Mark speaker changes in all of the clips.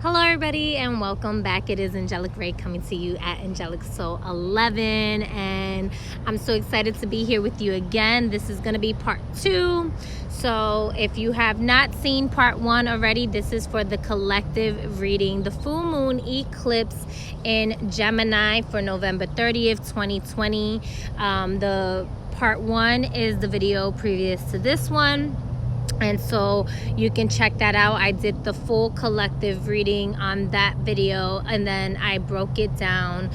Speaker 1: Hello everybody and welcome back. It is Angelic Ray coming to you at Angelic Soul 11, and I'm so excited to be here with you again. This is going to be part 2. So if you have not seen part 1 already, this is for the collective reading, the full moon eclipse in Gemini for November 30th, 2020. The part 1 is the video previous to this one. And so you can check that out. I did the full collective reading on that video, and then I broke it down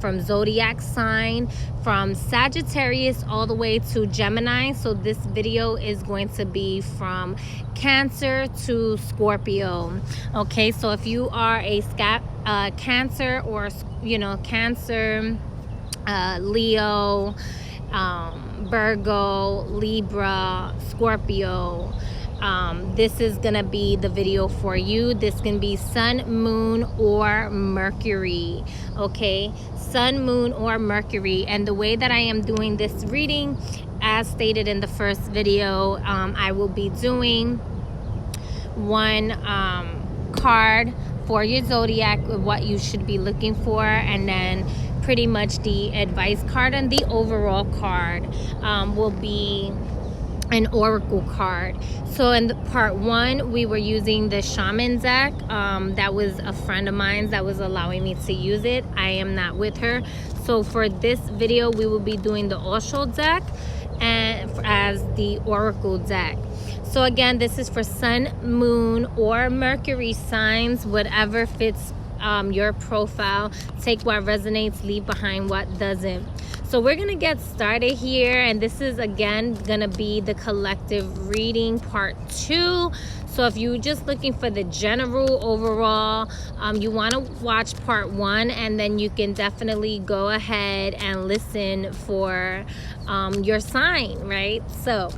Speaker 1: from zodiac sign, from Sagittarius all the way to Gemini. So this video is going to be from Cancer to Scorpio. Okay, so if you are a Cancer, or Cancer, Leo, Virgo, Libra, Scorpio, this is gonna be the video for you. This can be Sun, Moon, or Mercury. Okay, Sun, Moon, or Mercury. And the way that I am doing this reading, as stated in the first video, I will be doing one card for your zodiac, what you should be looking for, and then pretty much the advice card, and the overall card will be an oracle card. So in the part 1, we were using the shaman deck. That was a friend of mine that was allowing me to use it. I am not with her. So for this video, we will be doing the Osho deck and as the oracle deck. So again, this is for Sun, Moon, or Mercury signs, whatever fits your profile. Take what resonates, leave behind what doesn't. So we're gonna get started here, and this is again gonna be the collective reading part 2. So if you're just looking for the general overall, you want to watch part 1, and then you can definitely go ahead and listen for your sign, right? So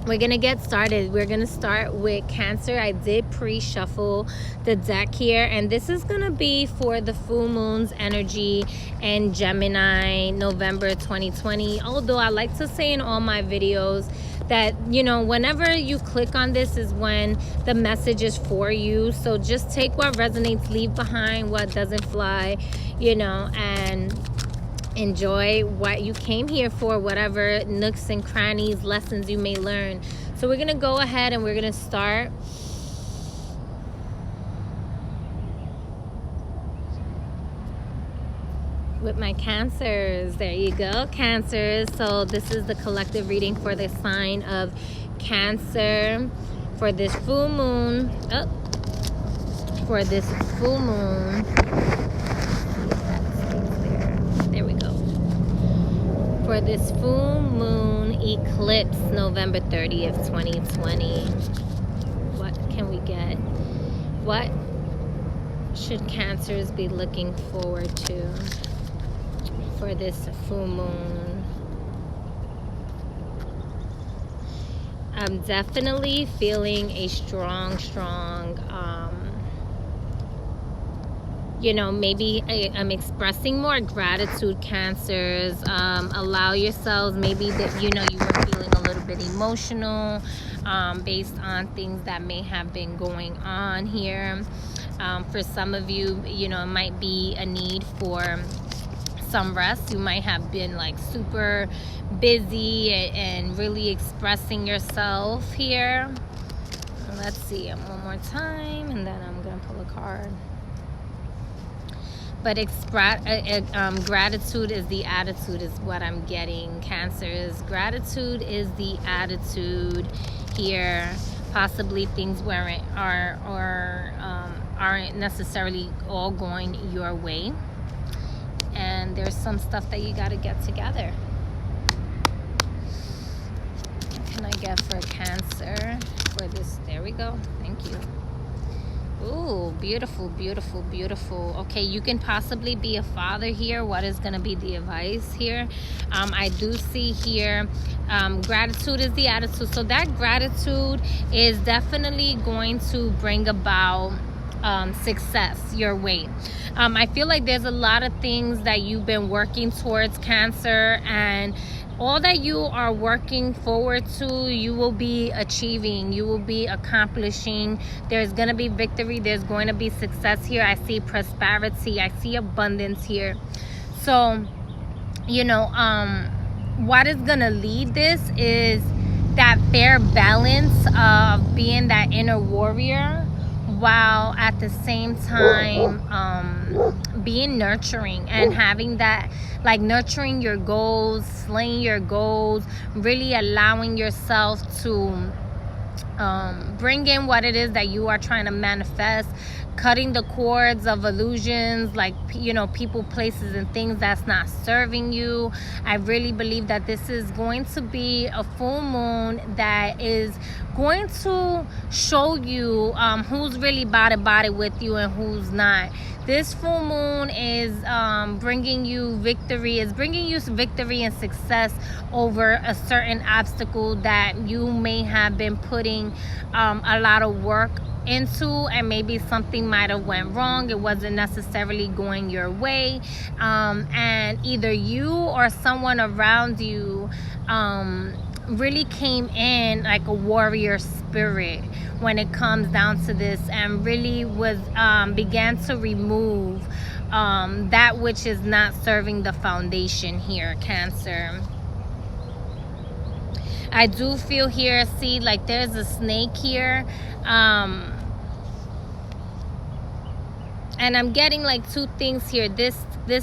Speaker 1: we're gonna get started. We're gonna start with Cancer. I did pre-shuffle the deck here, and this is gonna be for the full moon's energy in Gemini, November 2020. Although I like to say in all my videos that, whenever you click on this is when the message is for you. So just take what resonates, leave behind what doesn't fly, and enjoy what you came here for, whatever nooks and crannies, lessons you may learn. So we're gonna go ahead and we're gonna start with my Cancers. There you go, Cancers. So this is the collective reading for the sign of Cancer for this full moon. For this full moon. There we go. For this full moon eclipse, November 30th, 2020. What can we get? What should Cancers be looking forward to for this full moon? I'm definitely feeling a strong, maybe I'm expressing more gratitude, Cancers. Allow yourselves, maybe that you were feeling a little bit emotional based on things that may have been going on here. For some of you, it might be a need for some rest. You might have been like super busy and really expressing yourself here. Let's see, one more time, and then I'm gonna pull a card. But gratitude is the attitude, is what I'm getting, Cancers. Gratitude is the attitude here. Possibly things aren't necessarily all going your way, and there's some stuff that you got to get together. What can I get for Cancer for this? There we go. Thank you. Ooh, beautiful, beautiful, beautiful. Okay, you can possibly be a father here. What is going to be the advice here? I do see here gratitude is the attitude. So that gratitude is definitely going to bring about success your way. I feel like there's a lot of things that you've been working towards, Cancer, and all that you are working forward to, you will be achieving, you will be accomplishing. There's going to be victory, there's going to be success here. I see prosperity, I see abundance here. So, you know, what is going to lead this is that fair balance of being that inner warrior, while at the same time being nurturing and having that, like, nurturing your goals, slaying your goals, really allowing yourself to bring in what it is that you are trying to manifest, cutting the cords of illusions, like, you know, people, places, and things that's not serving you. I really believe that this is going to be a full moon that is going to show you who's really body with you and who's not. This full moon is bringing you victory, is bringing you victory and success over a certain obstacle that you may have been putting a lot of work into, and maybe something might have went wrong. It wasn't necessarily going your way, and either you or someone around you really came in like a warrior spirit when it comes down to this, and really was began to remove that which is not serving the foundation here, Cancer. I do feel here, see, like there's a snake here, and I'm getting like two things here. This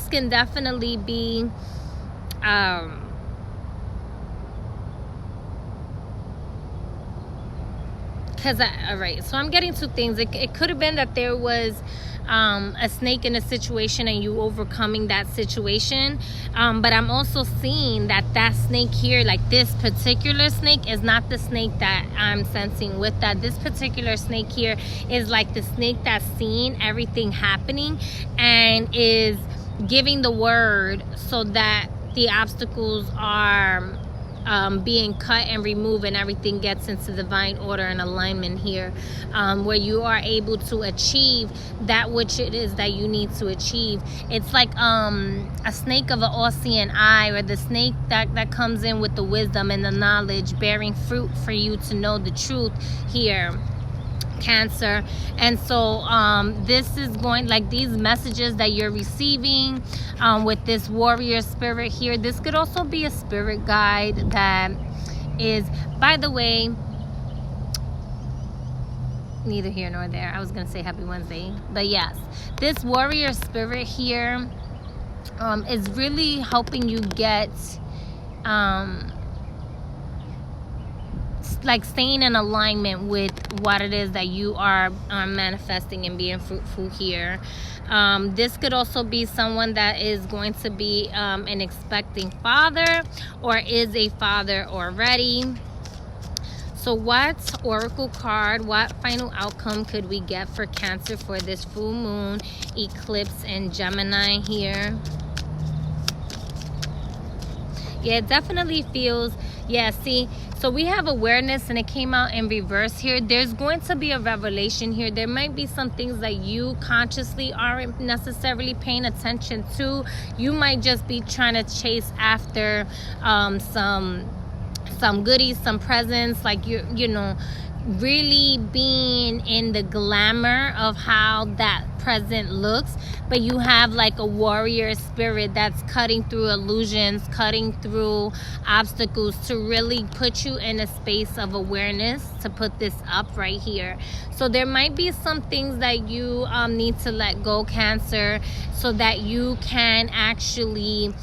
Speaker 1: can definitely be all right, so I'm getting two things. It could have been that there was a snake in a situation and you overcoming that situation, but I'm also seeing that that snake here, like this particular snake, is not the snake that I'm sensing with that. This particular snake here is like the snake that's seeing everything happening and is giving the word so that the obstacles are being cut and removed, and everything gets into divine order and alignment here, where you are able to achieve that which it is that you need to achieve. It's like a snake of an all-seeing eye, or the snake that comes in with the wisdom and the knowledge, bearing fruit for you to know the truth here, Cancer. And so this is going, like, these messages that you're receiving with this warrior spirit here, this could also be a spirit guide that is, by the way, neither here nor there. I was gonna say happy Wednesday, but yes, this warrior spirit here is really helping you get like staying in alignment with what it is that you are manifesting and being fruitful here. This could also be someone that is going to be an expecting father, or is a father already. So what oracle card, what final outcome could we get for Cancer for this full moon, eclipse, and Gemini here? Yeah, it definitely feels, yeah, see, so we have awareness and it came out in reverse here. There's going to be a revelation here. There might be some things that you consciously aren't necessarily paying attention to. You might just be trying to chase after some goodies, some presents, like you know, really being in the glamour of how that present looks, but you have like a warrior spirit that's cutting through illusions, cutting through obstacles to really put you in a space of awareness, to put this up right here. So there might be some things that you need to let go, Cancer, so that you can actually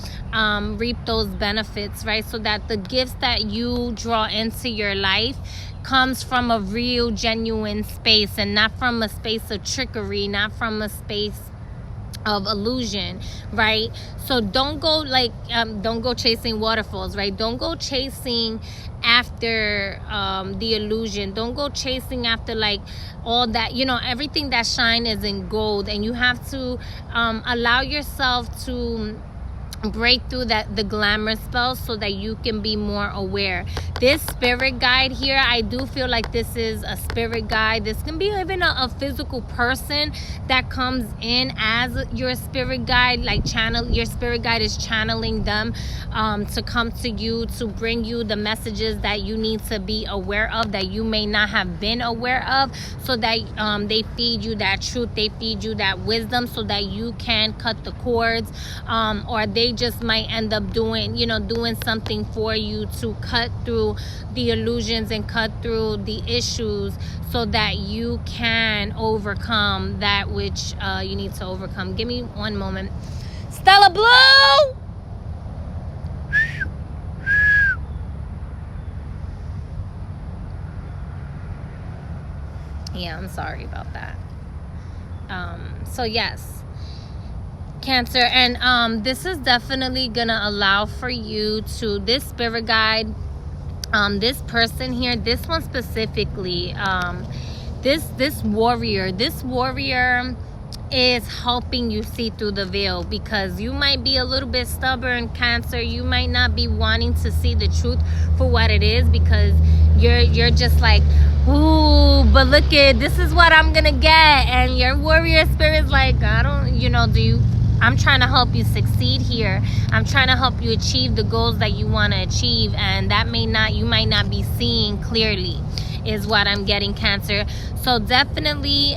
Speaker 1: reap those benefits, right? So that the gifts that you draw into your life comes from a real, genuine space, and not from a space of trickery, not from a space of illusion, right? So don't go don't go chasing waterfalls, right? Don't go chasing after the illusion. Don't go chasing after like all that, you know, everything that shine is in gold, and you have to allow yourself to break through the glamour spell so that you can be more aware. This spirit guide here, I do feel like this is a spirit guide. This can be even a physical person that comes in as your spirit guide, like your spirit guide is channeling them to come to you, to bring you the messages that you need to be aware of, that you may not have been aware of, so that they feed you that truth, they feed you that wisdom, so that you can cut the cords, or they just might end up doing something for you to cut through the illusions and cut through the issues, so that you can overcome that which you need to overcome. Give me one moment. Stella Blue! Yeah, I'm sorry about that. So yes, Cancer, and this is definitely gonna allow for you to, this spirit guide, this person here, this one specifically, this warrior is helping you see through the veil, because you might be a little bit stubborn, Cancer. You might not be wanting to see the truth for what it is, because you're just like, ooh, but look at, this is what I'm gonna get, and your warrior spirit's like, I don't, I'm trying to help you succeed here. I'm trying to help you achieve the goals that you want to achieve, and that you might not be seeing clearly, is what I'm getting, Cancer. So definitely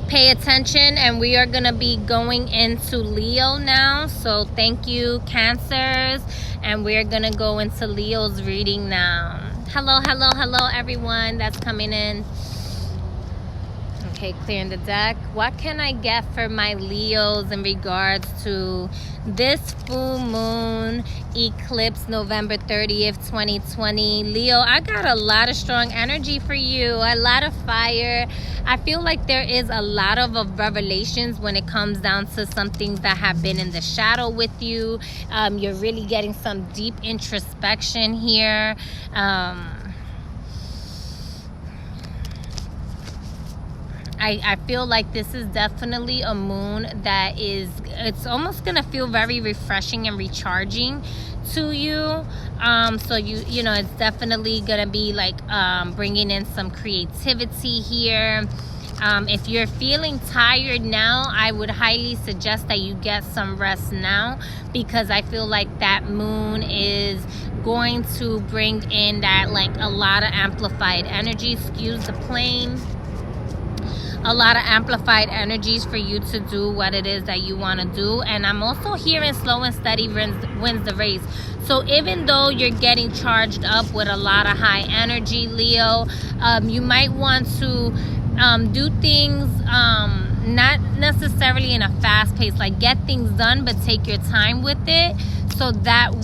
Speaker 1: pay attention, and we are gonna be going into Leo now. So thank you, Cancers, and we're gonna go into Leo's reading now. Hello everyone that's coming in. Okay, clearing the deck. What can I get for my Leos in regards to this full moon eclipse, November 30th, 2020? Leo, I got a lot of strong energy for you, a lot of fire. I feel like there is a lot of revelations when it comes down to some things that have been in the shadow with you. You're really getting some deep introspection here. I feel like this is definitely a moon that it's almost gonna feel very refreshing and recharging to you. So it's definitely gonna be like bringing in some creativity here. If you're feeling tired now, I would highly suggest that you get some rest now, because I feel like that moon is going to bring in that, like, a lot of amplified energy. Excuse the plane. A lot of amplified energies for you to do what it is that you want to do. And I'm also hearing slow and steady wins the race. So even though you're getting charged up with a lot of high energy, Leo, you might want to do things not necessarily in a fast pace, like get things done, but take your time with it, so that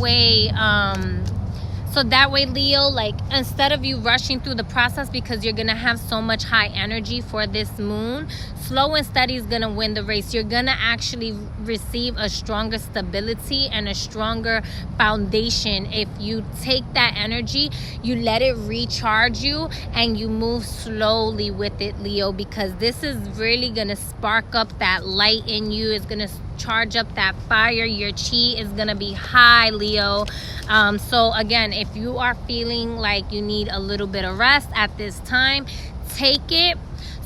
Speaker 1: way Leo, like, instead of you rushing through the process, because you're gonna have so much high energy for this moon, slow and steady is gonna win the race. You're gonna actually receive a stronger stability and a stronger foundation if you take that energy, you let it recharge you, and you move slowly with it, Leo, because this is really gonna spark up that light in you. It's gonna charge up that fire. Your chi is gonna be high, Leo. So again, if you are feeling like you need a little bit of rest at this time, take it,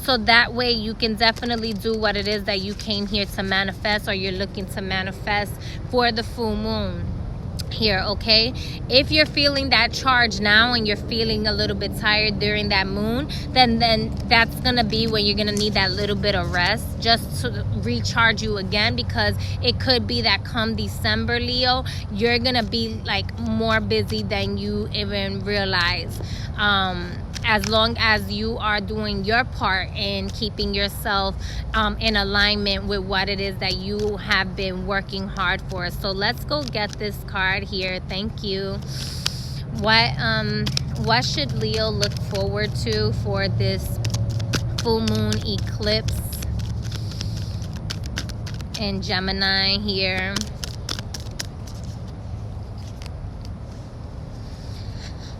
Speaker 1: so that way you can definitely do what it is that you came here to manifest, or you're looking to manifest for the full moon here. Okay, if you're feeling that charge now and you're feeling a little bit tired during that moon, then that's gonna be when you're gonna need that little bit of rest, just to recharge you again, because it could be that come December, Leo, you're gonna be like more busy than you even realize. As long as you are doing your part in keeping yourself in alignment with what it is that you have been working hard for. So let's go get this card here. Thank you. What should Leo look forward to for this full moon eclipse in Gemini here?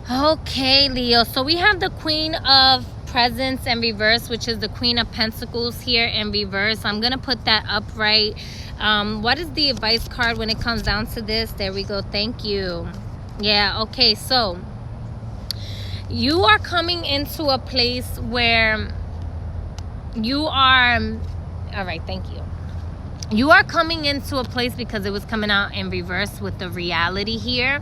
Speaker 1: Okay, Leo, so we have the Queen of Presents in reverse, which is the Queen of Pentacles here in reverse. I'm gonna put that upright What is the advice card when it comes down to this? There we go. Thank you. Yeah, okay, so you are coming into a place where you are, all right, thank you. You are coming into a place, because it was coming out in reverse with the reality here.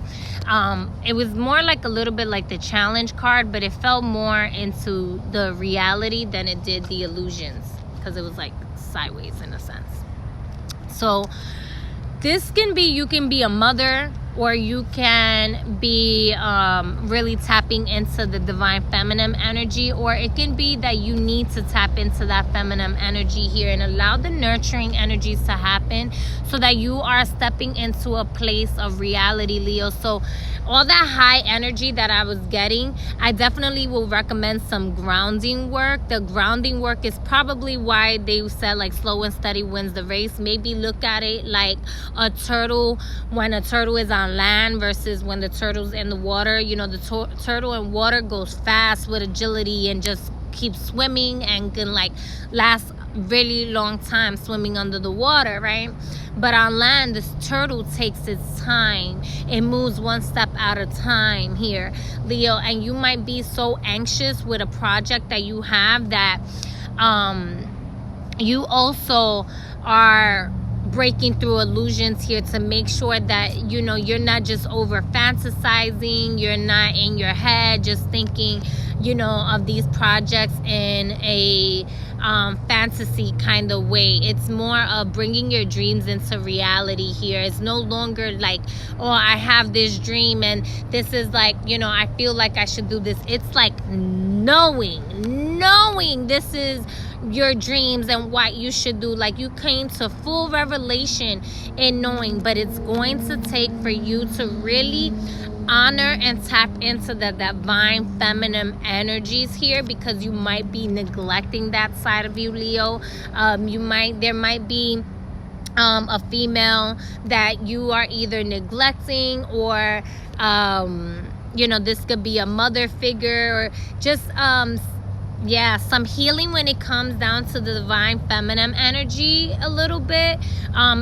Speaker 1: It was more like a little bit like the challenge card, but it fell more into the reality than it did the illusions, because it was like sideways in a sense. So this can be, you can be a mother, or you can be really tapping into the divine feminine energy, or it can be that you need to tap into that feminine energy here and allow the nurturing energies to happen so that you are stepping into a place of reality, Leo. So all that high energy that I was getting, I definitely will recommend some grounding work. The grounding work is probably why they said like slow and steady wins the race. Maybe look at it like a turtle, when a turtle is on land versus when the turtle's in the water. You know, the turtle in water goes fast with agility and just keeps swimming and can like last really long time swimming under the water, right? But on land, this turtle takes its time. It moves one step at a time here, Leo. And you might be so anxious with a project that you have that you also are breaking through illusions here to make sure that, you know, you're not just over fantasizing, you're not in your head just thinking, you know, of these projects in a fantasy kind of way. It's more of bringing your dreams into reality here. It's no longer like, oh, I have this dream and this is like, you know, I feel like I should do this. It's like knowing this is your dreams and what you should do. Like you came to full revelation in knowing, but it's going to take for you to really honor and tap into the divine feminine energies here, because you might be neglecting that side of you, Leo. There might be a female that you are either neglecting, or you know, this could be a mother figure, or just yeah, some healing when it comes down to the divine feminine energy a little bit,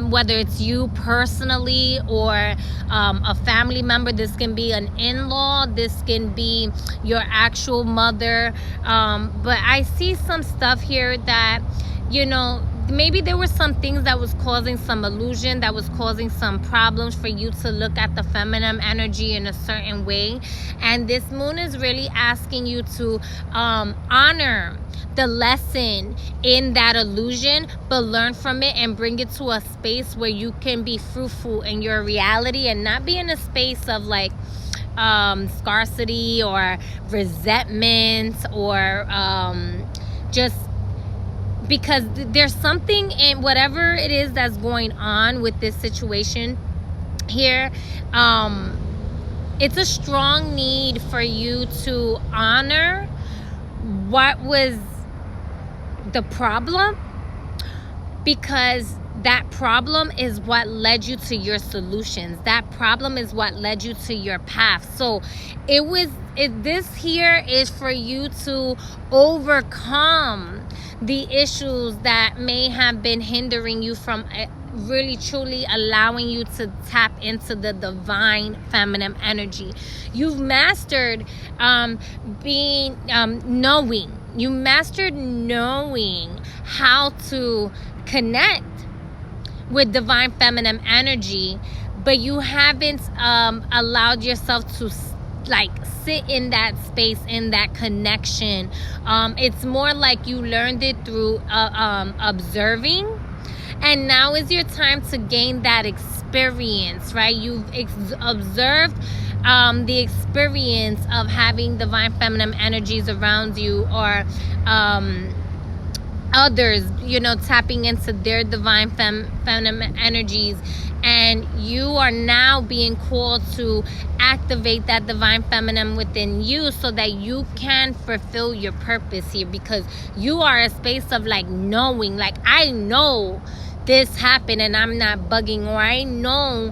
Speaker 1: whether it's you personally or a family member. This can be an in-law, this can be your actual mother, but I see some stuff here that, you know, maybe there were some things that was causing some illusion, that was causing some problems for you to look at the feminine energy in a certain way. And this moon is really asking you to honor the lesson in that illusion, but learn from it and bring it to a space where you can be fruitful in your reality and not be in a space of like scarcity or resentment, or just because there's something in whatever it is that's going on with this situation here. It's a strong need for you to honor what was the problem, because that problem is what led you to your solutions. That problem is what led you to your path. So this here is for you to overcome the issues that may have been hindering you from really truly allowing you to tap into the divine feminine energy. You've mastered knowing. You mastered knowing how to connect with divine feminine energy, but you haven't allowed yourself to like sit in that space, in that connection. It's more like you learned it through observing, and now is your time to gain that experience, right? You've observed the experience of having divine feminine energies around you, or others, you know, tapping into their divine feminine energies, and you are now being called to activate that divine feminine within you so that you can fulfill your purpose here, because you are a space of like knowing, like I know this happened and I'm not bugging, or I know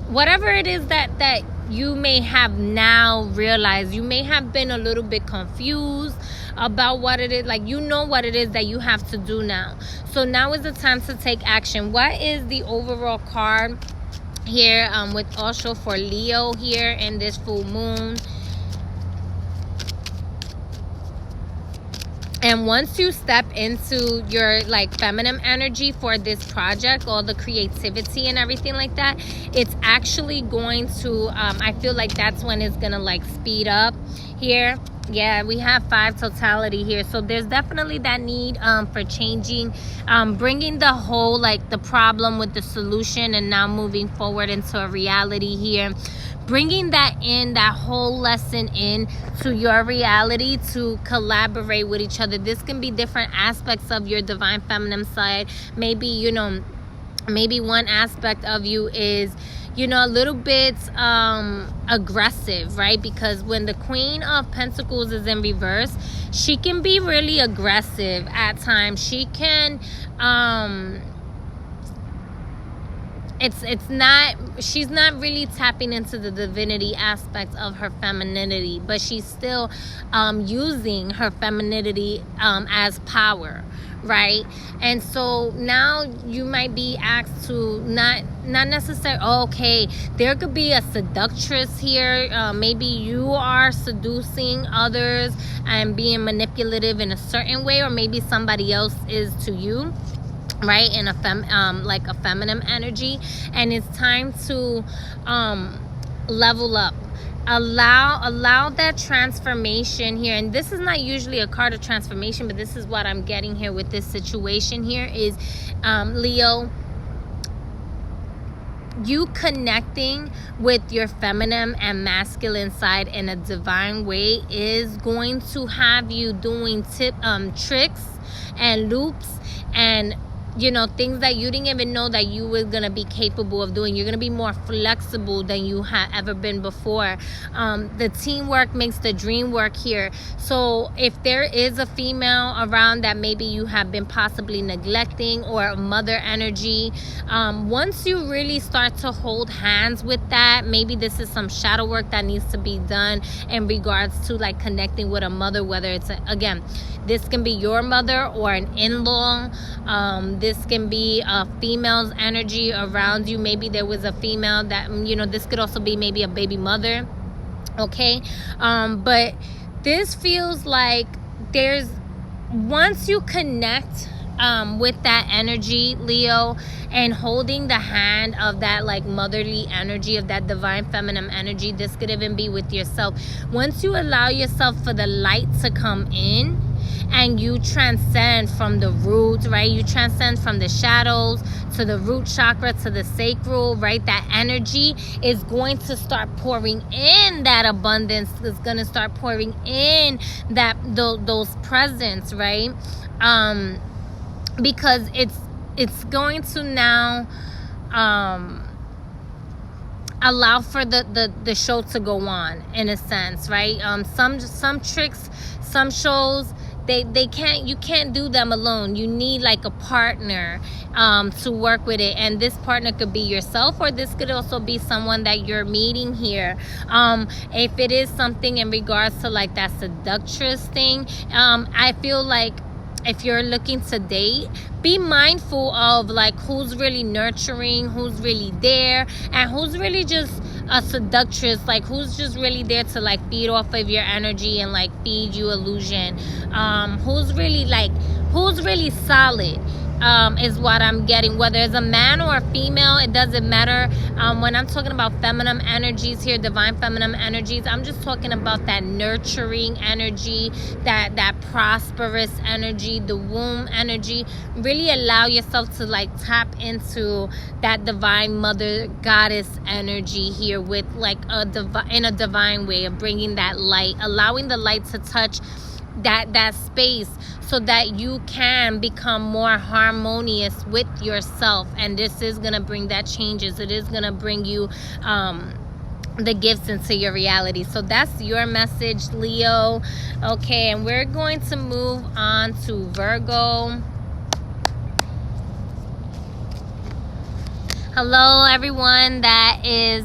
Speaker 1: whatever it is that you may have now realized. You may have been a little bit confused about what it is. Like, you know what it is that you have to do now. So now is the time to take action. What is the overall card here with also for Leo here in this full moon? And once you step into your like feminine energy for this project, all the creativity and everything like that, it's actually going to I feel like that's when it's gonna like speed up here. Yeah, we have 5 totality here, so there's definitely that need for changing, bringing the whole like the problem with the solution and now moving forward into a reality here, bringing that in, that whole lesson in to your reality to collaborate with each other. This can be different aspects of your divine feminine side. Maybe, you know, maybe one aspect of you is, you know, a little bit aggressive, right? Because when the Queen of Pentacles is in reverse, she can be really aggressive at times. She can she's not really tapping into the divinity aspect of her femininity, but she's still using her femininity as power, right? And so now you might be asked to not necessarily, okay, there could be a seductress here. Maybe you are seducing others and being manipulative in a certain way, or maybe somebody else is to you, right? In a like a feminine energy. And it's time to level up. Allow that transformation here. And this is not usually a card of transformation, but this is what I'm getting here with this situation here is Leo, you connecting with your feminine and masculine side in a divine way is going to have you doing tricks and loops and, you know, things that you didn't even know that you were going to be capable of doing. You're going to be more flexible than you have ever been before. The teamwork makes the dream work here. So if there is a female around that maybe you have been possibly neglecting, or a mother energy, once you really start to hold hands with that, maybe this is some shadow work that needs to be done in regards to like connecting with a mother, whether it's again, this can be your mother or an in-law. This can be a female's energy around you. Maybe there was a female that, you know, this could also be maybe a baby mother. Okay. But this feels like there's, once you connect with that energy, Leo, and holding the hand of that like motherly energy, of that divine feminine energy, this could even be with yourself. Once you allow yourself for the light to come in, and you transcend from the roots, right? You transcend from the shadows to the root chakra to the sacral, right? That energy is going to start pouring in that abundance. It's going to start pouring in that those presents, right? Because it's going to now allow for the show to go on, in a sense, right? Some tricks, some shows, you can't do them alone. You need like a partner to work with it, and this partner could be yourself, or this could also be someone that you're meeting here. If it is something in regards to like that seductress thing, I feel like if you're looking to date, be mindful of like who's really nurturing, who's really there, and who's really just a seductress, like who's just really there to like feed off of your energy and like feed you illusion. Who's really solid, is what I'm getting. Whether it's a man or a female, it doesn't matter. When I'm talking about feminine energies here, divine feminine energies, I'm just talking about that nurturing energy, that prosperous energy, the womb energy. Really allow yourself to like tap into that divine mother goddess energy here with like in a divine way of bringing that light, allowing the light to touch that space, so that you can become more harmonious with yourself. And this is gonna bring that changes. It is gonna bring you the gifts into your reality. So that's your message, Leo. Okay, and we're going to move on to Virgo. Hello everyone that is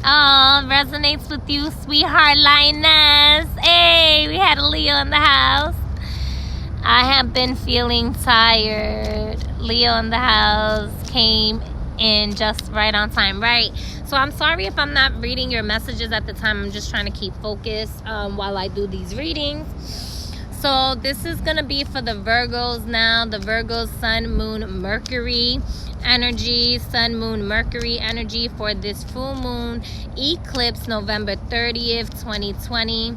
Speaker 1: Oh, resonates with you, sweetheart lioness. Hey, we had a Leo in the house. I have been feeling tired. Leo in the house came in just right on time, right? So I'm sorry if I'm not reading your messages at the time. I'm just trying to keep focused while I do these readings. So this is going to be for the Virgos now. The Virgos Sun, Moon, Mercury energy. Sun, Moon, Mercury energy for this full moon eclipse, November 30th, 2020.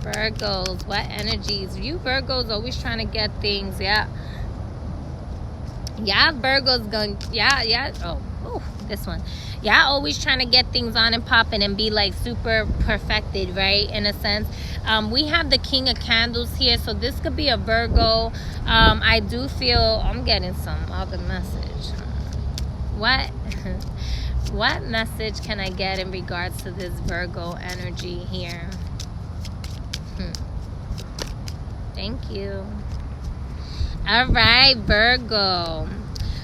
Speaker 1: Virgos, what energies? You Virgos always trying to get things, yeah. Yeah, Virgos going, yeah. Oh, this one. Yeah, always trying to get things on and popping and be like super perfected, right? In a sense. We have the King of Candles here, so this could be a Virgo. I do feel, I'm getting some other message. What? What message can I get in regards to this Virgo energy here? Thank you. All right, Virgo.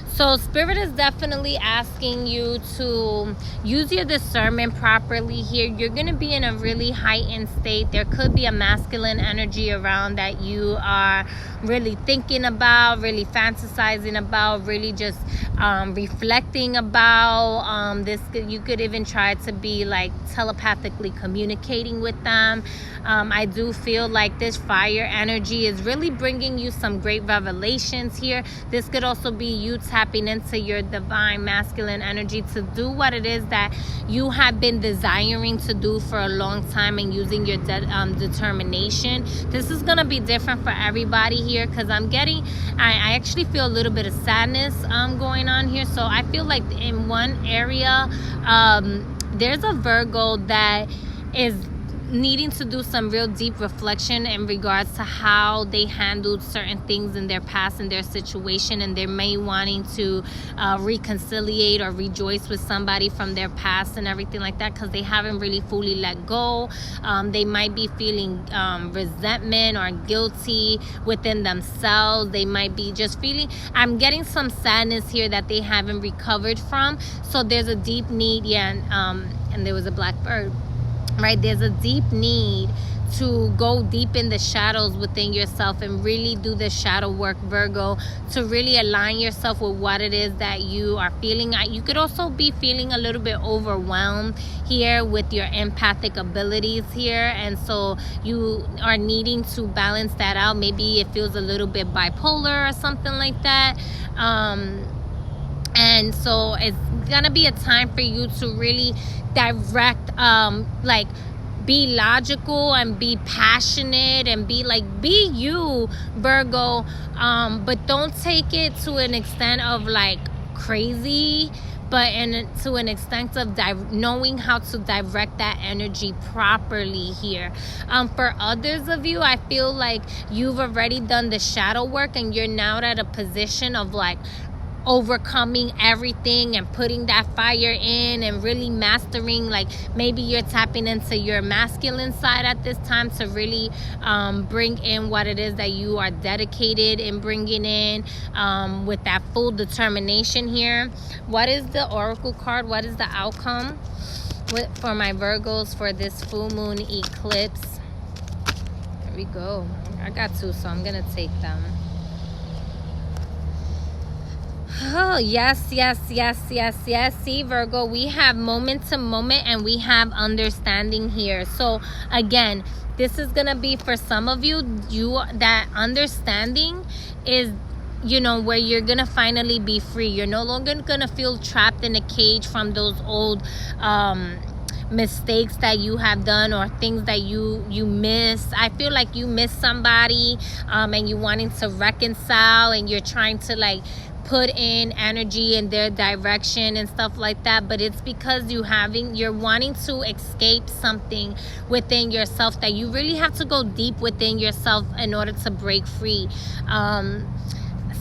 Speaker 1: So Spirit is definitely asking you to use your discernment properly here. You're going to be in a really heightened state. There could be a masculine energy around that you are really thinking about, really fantasizing about, really just reflecting about. You could even try to be like telepathically communicating with them. I do feel like this fire energy is really bringing you some great revelations here. This could also be you tapping into your divine masculine energy to do what it is that you have been desiring to do for a long time and using your determination. This is going to be different for everybody here because I actually feel a little bit of sadness going on here. So I feel like in one area there's a Virgo that is needing to do some real deep reflection in regards to how they handled certain things in their past and their situation, and they may wanting to reconciliate or rejoice with somebody from their past and everything like that because they haven't really fully let go. They might be feeling resentment or guilty within themselves. They might be just feeling, I'm getting some sadness here that they haven't recovered from. So there's a deep need, and there was a black bird. Right, there's a deep need to go deep in the shadows within yourself and really do the shadow work, Virgo, to really align yourself with what it is that you are feeling. You could also be feeling a little bit overwhelmed here with your empathic abilities here, and so you are needing to balance that out. Maybe it feels a little bit bipolar or something like that. And so it's gonna be a time for you to really direct, like be logical and be passionate and be you, Virgo, but don't take it to an extent of like crazy, but to an extent of knowing how to direct that energy properly here. For others of you, I feel like you've already done the shadow work and you're now at a position of like overcoming everything and putting that fire in and really mastering. Like maybe you're tapping into your masculine side at this time to really bring in what it is that you are dedicated in bringing in with that full determination here. What is the oracle card? What is the outcome for my Virgos for this full moon eclipse? There we go. I got two, so I'm gonna take them. Oh, yes. See, Virgo, we have moment to moment and we have understanding here. So again, this is gonna be for some of you, that understanding is, where you're gonna finally be free. You're no longer gonna feel trapped in a cage from those old mistakes that you have done or things that you miss. I feel like you miss somebody and you wanting to reconcile and you're trying to like put in energy in their direction and stuff like that, but it's because you're wanting to escape something within yourself that you really have to go deep within yourself in order to break free.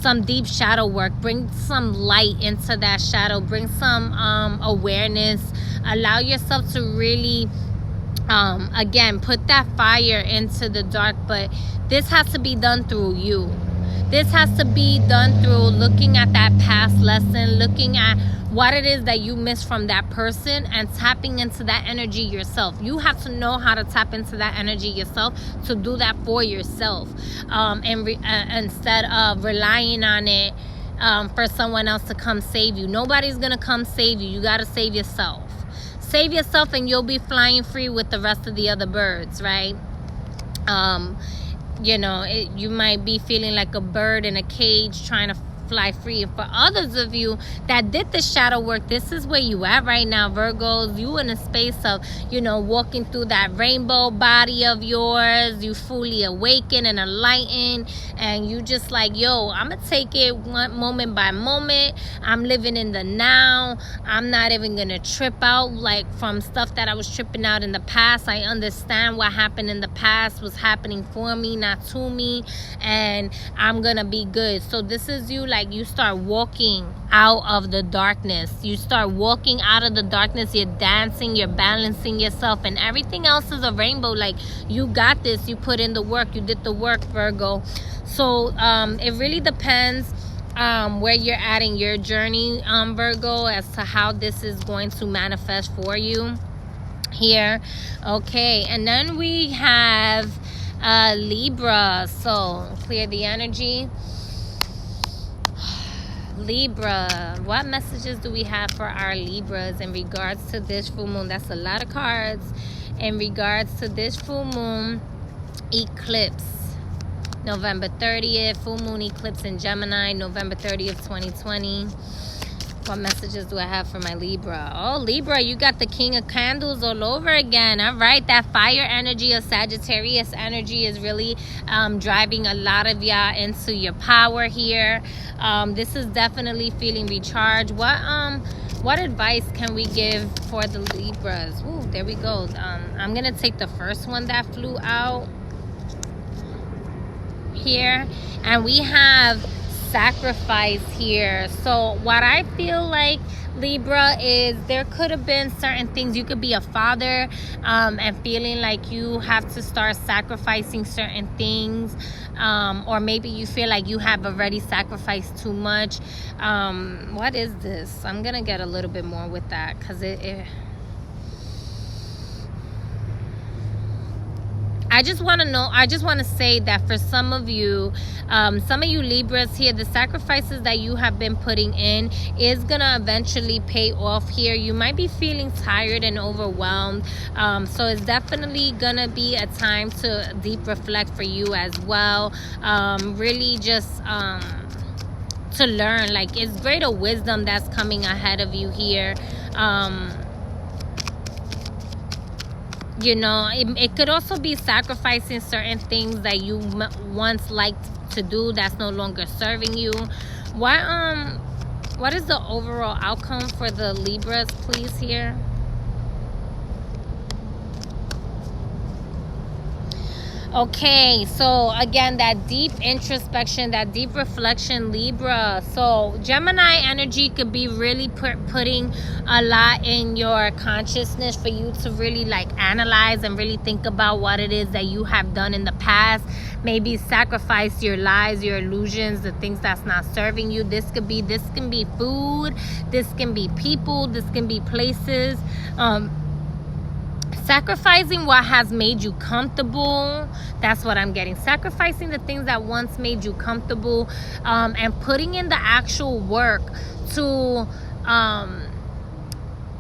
Speaker 1: some deep shadow work. Bring some light into that shadow. Bring some awareness. Allow yourself to really again, put that fire into the dark. But this has to be done through you. This has to be done through looking at that past lesson, looking at what it is that you missed from that person, and tapping into that energy yourself. You have to know how to tap into that energy yourself to do that for yourself, instead of relying on it for someone else to come save you. Nobody's gonna come save you. You gotta save yourself. Save yourself, and you'll be flying free with the rest of the other birds, right? You know, you might be feeling like a bird in a cage trying to fly free. And for others of you that did the shadow work, this is where you at right now, Virgos. You in a space of, you know, walking through that rainbow body of yours. You fully awaken and enlightened, and you just like, yo, I'm gonna take it one moment by moment. I'm living in the now. I'm not even gonna trip out like from stuff that I was tripping out in the past. I understand what happened in the past was happening for me, not to me, and I'm gonna be good. So this is you, like, you start walking out of the darkness. You start walking out of the darkness. You're dancing, you're balancing yourself, and everything else is a rainbow. Like, you got this. You put in the work. You did the work, Virgo. So it really depends where you're at in your journey, Virgo, as to how this is going to manifest for you here. Okay, and then we have Libra. So clear the energy. Libra, what messages do we have for our Libras in regards to this full moon? That's a lot of cards. In regards to this full moon eclipse, November 30th, full moon eclipse in Gemini, November 30th, 2020. What messages do I have for my Libra? Oh, Libra, you got the King of Candles all over again. All right, that fire energy of Sagittarius energy is really driving a lot of y'all into your power here. This is definitely feeling recharged. What advice can we give for the Libras? Ooh, there we go. I'm gonna take the first one that flew out here, and we have sacrifice here. So what I feel like, Libra, is there could have been certain things. You could be a father and feeling like you have to start sacrificing certain things, or maybe you feel like you have already sacrificed too much. What is this? I'm gonna get a little bit more with that, because I just want to know, I just want to say that for some of you Libras here, the sacrifices that you have been putting in is going to eventually pay off here. You might be feeling tired and overwhelmed. So it's definitely going to be a time to deep reflect for you as well. Really just to learn, like, it's greater wisdom that's coming ahead of you here. You know, it could also be sacrificing certain things that you once liked to do that's no longer serving you. What is the overall outcome for the Libras, please, here? Okay, so again, that deep introspection, that deep reflection, Libra. So Gemini energy could be really putting a lot in your consciousness for you to really like analyze and really think about what it is that you have done in the past. Maybe sacrifice your lies, your illusions, the things that's not serving you. This can be food, this can be people, this can be places. Sacrificing what has made you comfortable. That's what I'm getting. Sacrificing the things that once made you comfortable, and putting in the actual work to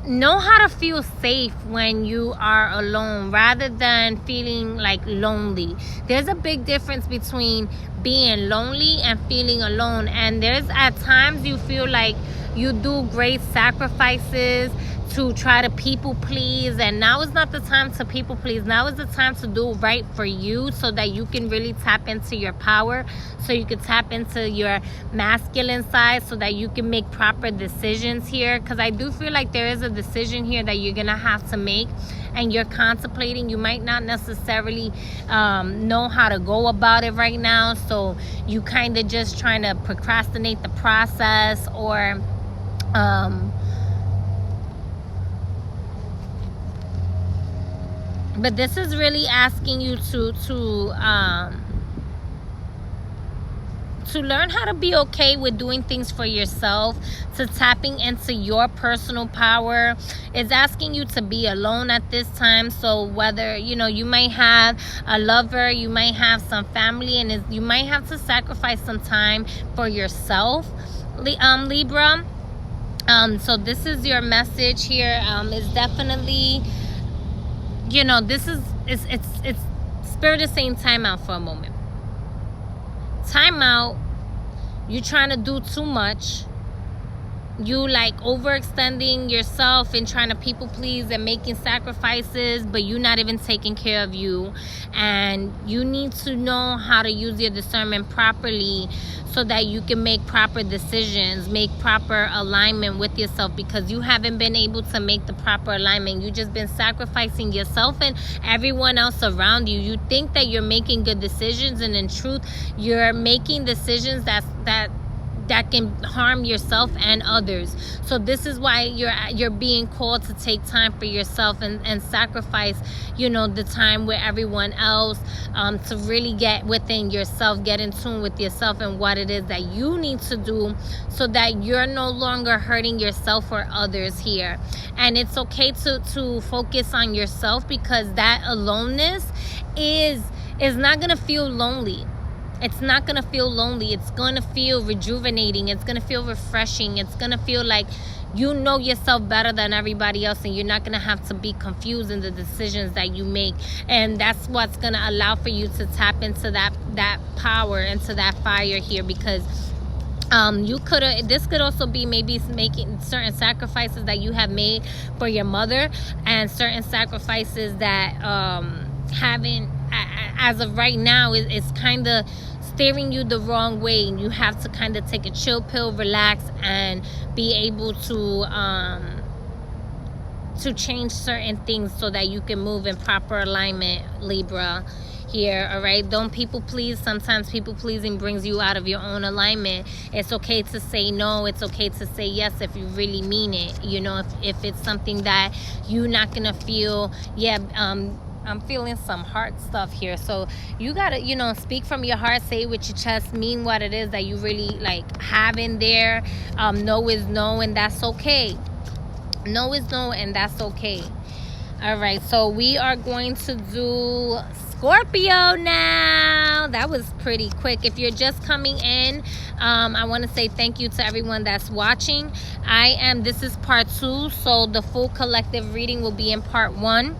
Speaker 1: know how to feel safe when you are alone, rather than feeling like lonely. There's a big difference between being lonely and feeling alone. And there's at times you feel like you do great sacrifices to try to people please, and now is not the time to people please. Now is the time to do right for you, so that you can really tap into your power, so you can tap into your masculine side, so that you can make proper decisions here. Because I do feel like there is a decision here that you're gonna have to make, and you're contemplating. You might not necessarily know how to go about it right now, so you kind of just trying to procrastinate the process, or but this is really asking you to learn how to be okay with doing things for yourself, to tapping into your personal power. It's asking you to be alone at this time. So whether, you know, you might have a lover, you might have some family, and you might have to sacrifice some time for yourself, Libra. So this is your message here. It's definitely, you know, this is, it's Spirit is saying time out for a moment. Time out. You trying to do too much. You like overextending yourself and trying to people please and making sacrifices, but you're not even taking care of you. And you need to know how to use your discernment properly so that you can make proper decisions, make proper alignment with yourself, because you haven't been able to make the proper alignment. You just been sacrificing yourself and everyone else around you. You think that you're making good decisions, and in truth, you're making decisions that can harm yourself and others. So this is why you're being called to take time for yourself and sacrifice, you know, the time with everyone else, to really get within yourself, get in tune with yourself and what it is that you need to do, so that you're no longer hurting yourself or others here. And it's okay to focus on yourself, because that aloneness is not gonna feel lonely. It's not going to feel lonely. It's going to feel rejuvenating. It's going to feel refreshing. It's going to feel like you know yourself better than everybody else, and you're not going to have to be confused in the decisions that you make. And that's what's going to allow for you to tap into that power, into that fire here, because this could also be maybe making certain sacrifices that you have made for your mother, and certain sacrifices that haven't, as of right now, is kind of steering you the wrong way, and you have to kind of take a chill pill, relax, and be able to change certain things so that you can move in proper alignment, Libra, here. All right, don't people please. Sometimes people pleasing brings you out of your own alignment. It's okay to say no. It's okay to say yes if you really mean it. You know, if it's something that you're not gonna feel, I'm feeling some heart stuff here. So you gotta, you know, speak from your heart, say it with your chest, mean what it is that you really like have in there. No is no, and that's okay. No is no, and that's okay. All right, so we are going to do Scorpio now. That was pretty quick. If you're just coming in, I want to say thank you to everyone that's watching. This is part 2, so the full collective reading will be in part 1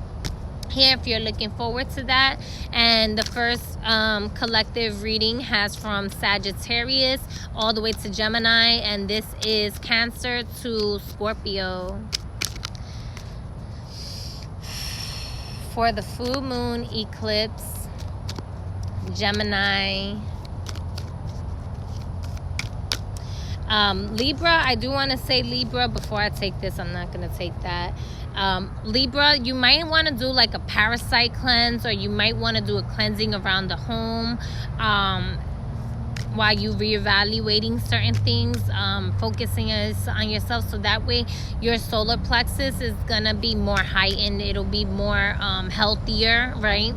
Speaker 1: here, if you're looking forward to that. And the first collective reading has from Sagittarius all the way to Gemini, and this is Cancer to Scorpio. For the full moon eclipse, Gemini, Libra. I do want to say Libra before I take this. I'm not going to take that. Libra, you might want to do like a parasite cleanse, or you might want to do a cleansing around the home while you reevaluating certain things, focusing on yourself, so that way your solar plexus is gonna be more heightened. It'll be more healthier, right?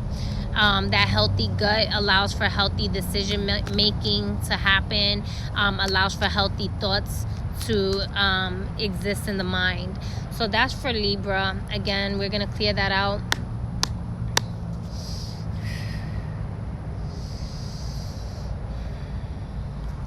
Speaker 1: That healthy gut allows for healthy decision making to happen, allows for healthy thoughts to exist in the mind. So that's for Libra. Again, we're gonna clear that out.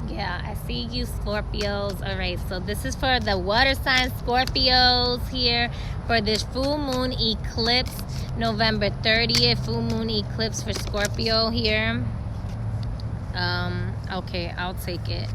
Speaker 1: Yeah, I see you, Scorpios. All right, so this is for the water sign Scorpios here for this full moon eclipse, November 30th, full moon eclipse for Scorpio here. Okay, I'll take it.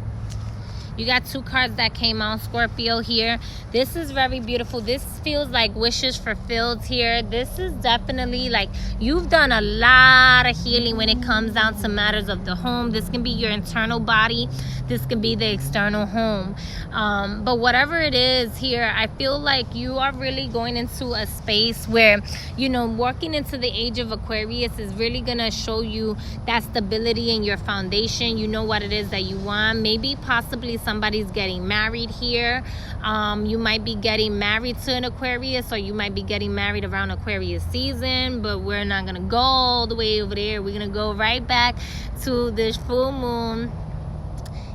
Speaker 1: You got 2 cards that came out, Scorpio, here. This is very beautiful. This feels like wishes fulfilled here. This is definitely like you've done a lot of healing when it comes down to matters of the home. This can be your internal body. This can be the external home. But whatever it is here, I feel like you are really going into a space where, you know, walking into the age of Aquarius is really going to show you that stability in your foundation. You know what it is that you want. Maybe possibly somebody's getting married here. You might be getting married to an Aquarius, or you might be getting married around Aquarius season, but we're not going to go all the way over there. We're going to go right back to this full moon.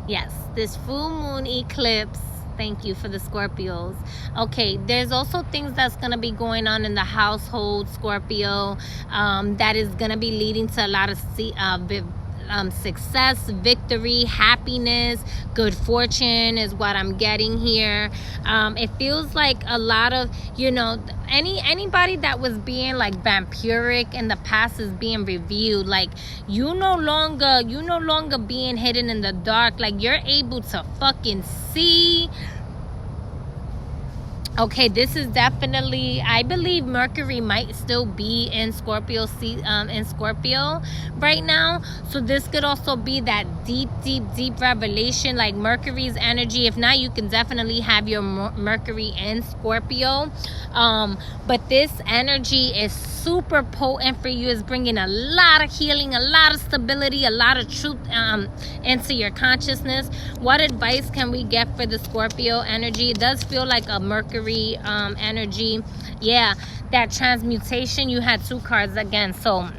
Speaker 1: Yes, this full moon eclipse. Thank you for the Scorpios. Okay, there's also things that's going to be going on in the household, Scorpio, that is going to be leading to a lot of success, victory, happiness, good fortune is what I'm getting here. It feels like a lot of, you know, anybody that was being like vampiric in the past is being revealed. Like you no longer being hidden in the dark. Like you're able to fucking see. Okay, this is definitely, I believe Mercury might still be in Scorpio right now. So this could also be that deep revelation, like Mercury's energy. If not, you can definitely have your Mercury in Scorpio. But this energy is super potent for you. It's bringing a lot of healing, a lot of stability, a lot of truth into your consciousness. What advice can we get for the Scorpio energy? It does feel like a Mercury energy. Yeah, that transmutation. You had 2 cards again, so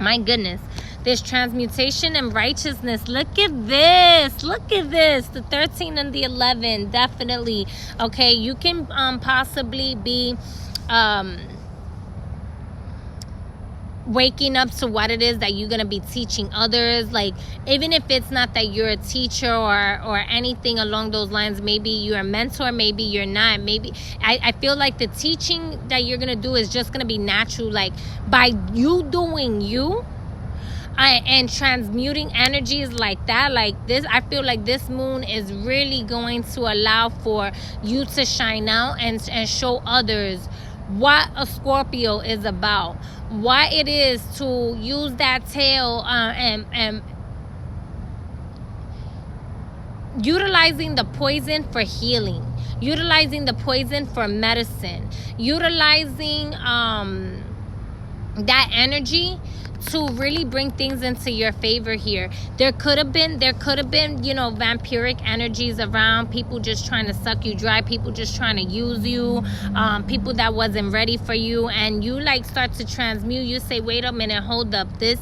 Speaker 1: my goodness, this transmutation and righteousness. Look at this, the 13 and the 11. Definitely. Okay, you can possibly be waking up to what it is that you're going to be teaching others. Like even if it's not that you're a teacher or anything along those lines, maybe you're a mentor, maybe you're not. Maybe I feel like the teaching that you're going to do is just going to be natural, like by you doing you. And transmuting energies like that, like this. I feel like this moon is really going to allow for you to shine out and show others what a Scorpio is about, what it is to use that tail and utilizing the poison for healing, utilizing the poison for medicine, utilizing that energy to really bring things into your favor here. There could have been, you know, vampiric energies around, people just trying to suck you dry, people just trying to use you, people that wasn't ready for you, and you like start to transmute. You say, wait a minute, hold up, this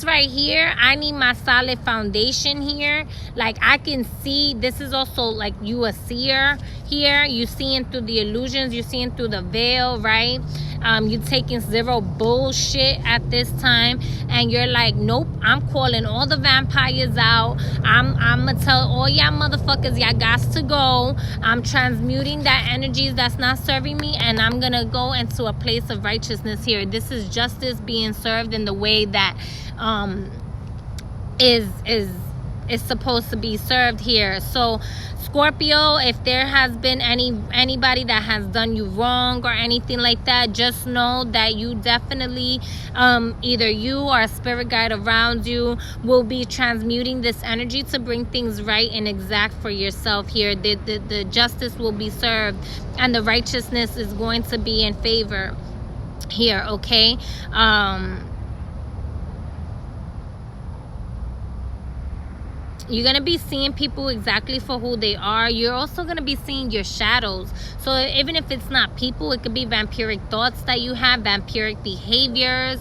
Speaker 1: right here, I need my solid foundation here. Like I can see, this is also like you a seer here. You seeing through the illusions, you seeing through the veil, right? You taking zero bullshit at this time, and you're like, nope, I'm calling all the vampires out. I'm gonna tell all y'all motherfuckers, y'all got to go. I'm transmuting that energies that's not serving me, and I'm gonna go into a place of righteousness here. This is justice being served in the way that is supposed to be served here. So Scorpio, if there has been anybody that has done you wrong or anything like that, just know that you definitely either you or a spirit guide around you will be transmuting this energy to bring things right and exact for yourself here. The justice will be served and the righteousness is going to be in favor here. Okay, you're going to be seeing people exactly for who they are. You're also going to be seeing your shadows. So even if it's not people, it could be vampiric thoughts that you have, vampiric behaviors,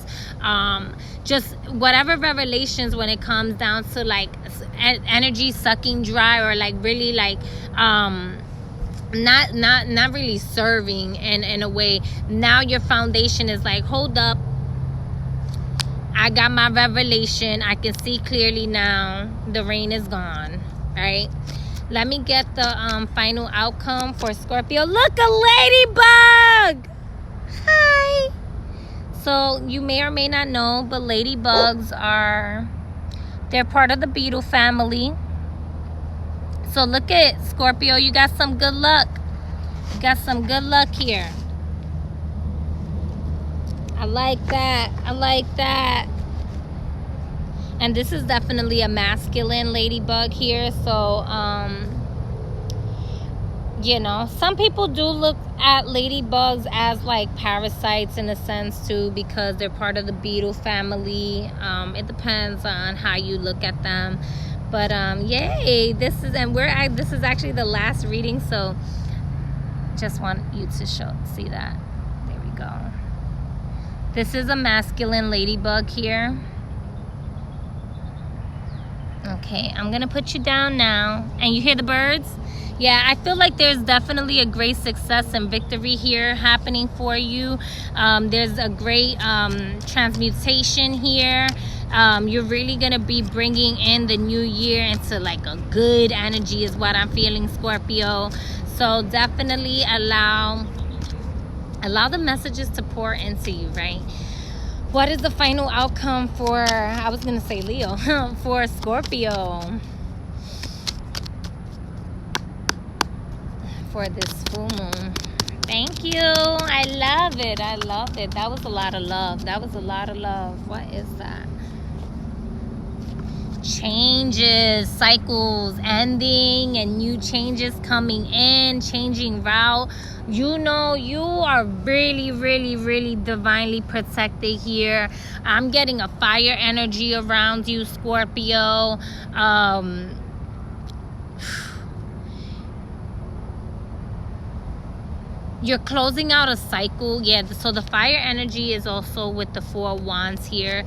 Speaker 1: just whatever revelations when it comes down to like energy sucking dry, or like really like not really serving in a way. Now your foundation is like, hold up, I got my revelation. I can see clearly now. The rain is gone. All right. Let me get the final outcome for Scorpio. Look, a ladybug. Hi. So you may or may not know, but ladybugs they're part of the beetle family. So look at Scorpio, you got some good luck. You got some good luck here. I like that. I like that. And this is definitely a masculine ladybug here. So, you know, some people do look at ladybugs as like parasites in a sense too, because they're part of the beetle family. It depends on how you look at them. But yay, this is actually the last reading, so just want you to see that. There we go. This is a masculine ladybug here. Okay, I'm gonna put you down now. And you hear the birds? Yeah, I feel like there's definitely a great success and victory here happening for you. There's a great transmutation here. You're really gonna be bringing in the new year into like a good energy is what I'm feeling, Scorpio. So definitely allow the messages to pour into you, right? What is the final outcome for, I was gonna say Leo, for Scorpio for this full moon? Thank you. I love it. I love it. That was a lot of love. That was a lot of love. What is that? Changes, cycles ending, and new changes coming in, changing route. You know, you are really, really, really divinely protected here. I'm getting a fire energy around you, Scorpio. You're closing out a cycle. Yeah, so the fire energy is also with the 4 of Wands here.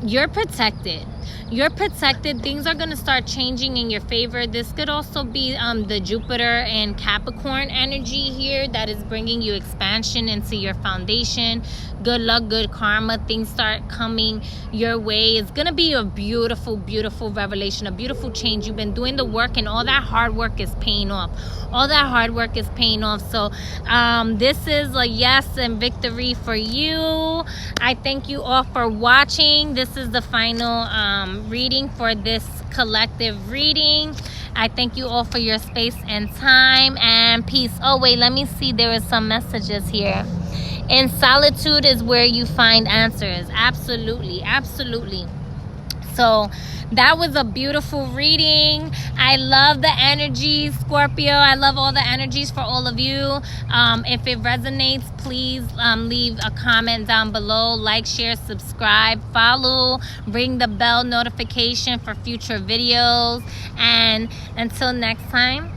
Speaker 1: You're protected. You're protected. Things are going to start changing in your favor. This could also be the Jupiter and Capricorn energy here that is bringing you expansion into your foundation. Good luck, good karma. Things start coming your way. It's going to be a beautiful, beautiful revelation, a beautiful change. You've been doing the work, and all that hard work is paying off. All that hard work is paying off. So this is a yes and victory for you. I thank you all for watching. This is the final reading for this collective reading. I thank you all for your space and time and peace. Oh wait, let me see. There are some messages here. In solitude is where you find answers. Absolutely, absolutely. So that was a beautiful reading. I love the energies, Scorpio. I love all the energies for all of you. If it resonates, please leave a comment down below. Like, share, subscribe, follow, ring the bell notification for future videos. And until next time,